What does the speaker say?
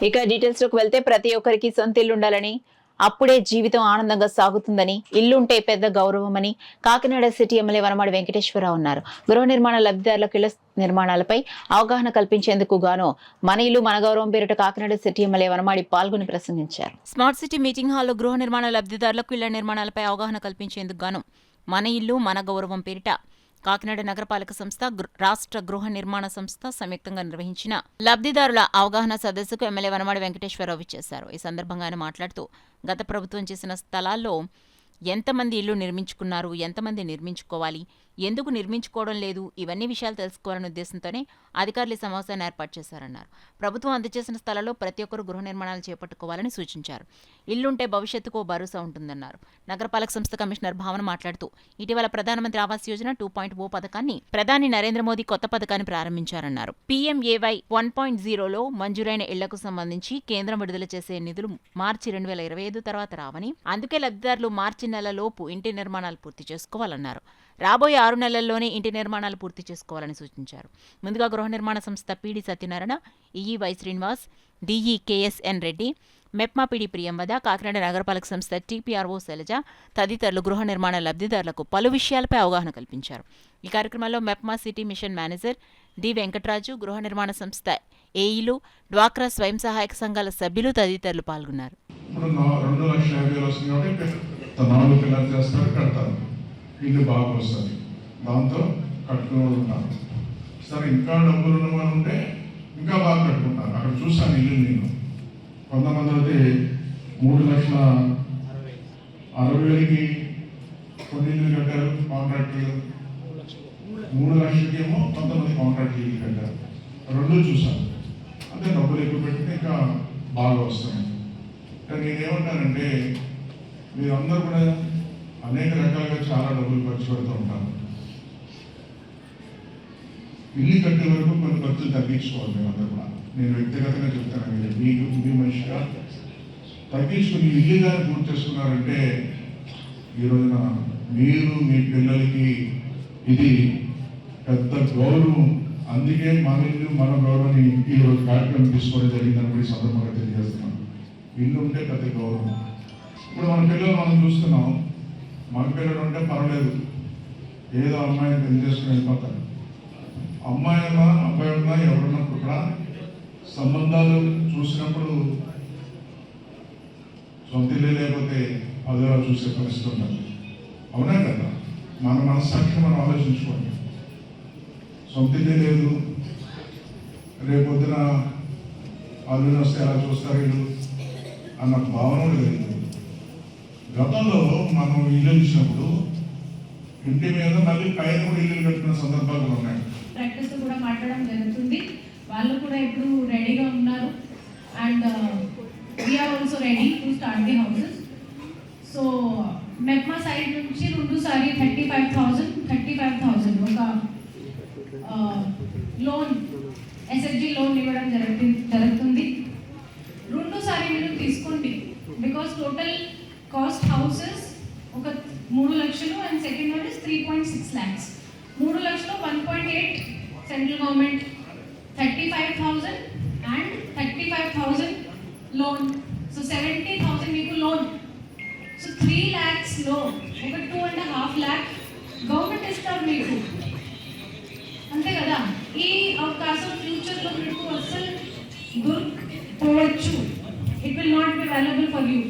ఇక డీటెయిల్స్ లోకి వెళ్తే ప్రతి ఒక్కరికి సొంత ఇల్లు ఉండాలని, అప్పుడే జీవితం ఆనందంగా సాగుతుందని, ఇల్లుంటే పెద్ద గౌరవమని కాకినాడ సిటీ ఎమ్మెల్యే వనమాడి వెంకటేశ్వరరావు అన్నారు. గృహ నిర్మాణ లబ్ధిదారులకు ఇళ్ల నిర్మాణాలపై అవగాహన కల్పించేందుకు గాను మన ఇల్లు మన గౌరవం పేరిట కాకినాడ సిటీ ఎమ్మెల్యే వనమాడి పాల్గొని ప్రసంగించారు. స్మార్ట్ సిటీ మీటింగ్ హాల్లో గృహ నిర్మాణ లబ్ధిదారులకు ఇళ్ల నిర్మాణాలపై అవగాహన కల్పించేందుకు గాను మన ఇల్లు మన గౌరవం పేరిట కాకినాడ నగరపాలక సంస్థ, రాష్ట్ర గృహ నిర్మాణ సంస్థ సంయుక్తంగా నిర్వహించిన లబ్ధిదారుల అవగాహన సదస్సుకు ఎమ్మెల్యే వనమాడి వెంకటేశ్వరరావు ఇచ్చేశారు. ఈ సందర్భంగా ఆయన మాట్లాడుతూ గత ప్రభుత్వం చేసిన స్థలాల్లో ఎంతమంది ఇళ్లు నిర్మించుకున్నారు, ఎంతమంది నిర్మించుకోవాలి, ఎందుకు నిర్మించుకోవడం లేదు, ఇవన్నీ విషయాలు తెలుసుకోవాలనే ఉద్దేశంతోనే అధికారులు ఈ సమావేశాన్ని ఏర్పాటు చేశారన్నారు. ప్రభుత్వం అందజేసిన స్థలాల్లో ప్రతి ఒక్కరూ గృహ నిర్మాణాలు చేపట్టుకోవాలని సూచించారు. ఇల్లుంటే భవిష్యత్తుకు భరోసా ఉంటుందన్నారు. నగరపాలక సంస్థ కమిషనర్ భావన మాట్లాడుతూ ఇటీవల ప్రధానమంత్రి ఆవాస్ యోజన 2.0 పథకాన్ని ప్రధాని నరేంద్ర మోదీ కొత్త పథకాన్ని ప్రారంభించారన్నారు. PMAY 1.0లో మంజూరైన ఇళ్లకు సంబంధించి కేంద్రం విడుదల చేసే నిధులు మార్చి 2025 తర్వాత రావని, అందుకే లబ్ధిదారులు మార్చి నెలలోపు ఇంటి నిర్మాణాలు పూర్తి చేసుకోవాలన్నారు. రాబోయే 6 నెలల్లోనే ఇంటి నిర్మాణాలు పూర్తి చేసుకోవాలని సూచించారు. ముందుగా గృహ నిర్మాణ సంస్థ PD Satyanarayana, EE Y Srinivas, DE KSN Reddy, MEPMA PD Priyamvada, Kakinada నగరపాలక సంస్థ TPRO శైలజ తదితరులు గృహ నిర్మాణ లబ్ధిదారులకు పలు విషయాలపై అవగాహన కల్పించారు. ఈ కార్యక్రమంలో MEPMA city mission manager D Venkataraju, గృహ నిర్మాణ సంస్థ ఏఈలు, డ్వాక్రా స్వయం సహాయక సంఘాల సభ్యులు తదితరులు పాల్గొన్నారు. ఇల్లు బాగా వస్తుంది, దాంతో కట్టుకునే వాళ్ళు ఉన్నారు. సరే, ఇంకా డబ్బులు ఉన్న వాళ్ళు ఉంటే ఇంకా బాగా కట్టుకుంటారు. అక్కడ చూస్తాను ఇల్లు నేను. కొంతమంది అయితే 3,60,000కి కొన్ని ఇల్లు కట్టారు కాంట్రాక్టులు, 3 లక్షలకి ఏమో కొంతమంది కాంట్రాక్ట్ ఇల్లు కట్టారు. రెండు చూసాను. అంటే డబ్బులు ఎక్కువ పెడితే ఇంకా బాగా వస్తాయి. కానీ నేనేమంటానంటే, మీరందరూ కూడా అనేక రకాలుగా చాలా డబ్బులు ఖర్చు పెడుతూ ఉంటారు. ఇల్లు కట్టే వరకు కొన్ని ఖర్చులు తగ్గించుకోవాలి. మేమందరూ కూడా, నేను వ్యక్తిగతంగా చెప్తాను, మీ మనిషిగా తగ్గించుకుని ఇల్లు కానీ పూర్తి చేసుకున్నారంటే ఈ రోజున మీరు మీ పిల్లలకి ఇది పెద్ద గౌరవం. అందుకే మన ఇల్లు మన గౌరవాన్ని ఈరోజు కార్యక్రమం తీసుకోవడం జరిగిందని కూడా సందర్భంగా తెలియజేస్తున్నాను. ఇల్లు ఉంటే పెద్ద గౌరవం. ఇప్పుడు మన పిల్లలు మనం చూస్తున్నాం, మన పిల్లలు ఉంటే పర్వాలేదు, ఏదో అమ్మాయిని పెళ్లి చేసుకుని వెళ్ళిపోతారు. అమ్మాయి ఉన్నా అబ్బాయి ఉన్నా ఎవరున్నప్పుడు కూడా సంబంధాలు చూసినప్పుడు సొంత ఇల్లు లేకపోతే అదోలా చూసే పరిస్థితి ఉంటుంది. అవునా కదా? మన మనస్సాక్షి మనం ఆలోచించుకోండి. సొంత ఇల్లే లేదు, రేపొద్దున అల్లుని వస్తే ఎలా చూస్తారు వీళ్ళు అన్న భావన లేదు. గతంలో మనం ఇల్లు ఇచ్చినప్పుడు ఇంటి మీద మళ్ళీ పైన కూడా ఇల్లు కట్టుకున్న సందర్భాలు ఉన్నాయి. ప్రాక్టీస్ కూడా మాట్లాడడం జరుగుతుంది. వాళ్ళు కూడా ఇప్పుడు రెడీగా ఉన్నారు. And we are also ready to start the houses. So MEPMA side నుంచి 2 సారి 35,000 ఒక లోన్, SHG లోన్ ఇవ్వడం జరుగుతుంది. 2 సారి మీరు తీసుకోండి. బికాస్ టోటల్ కాస్ట్ హౌసెస్ ఒక 3 లక్షలు and second one is 3.6 lakhs. 3 లక్షలు 1.8 central government, 35,000 and 35,000 loan. So 70,000 మీకు లోన్. సో 3 lakhs లోన్, ఒక 2.5 lakh గవర్నమెంట్ ఇస్తారు మీకు. అంతే కదా? ఈ అవకాశం ఫ్యూచర్లో మీకు అసలు దొరకపోవచ్చు. It will not be available for you.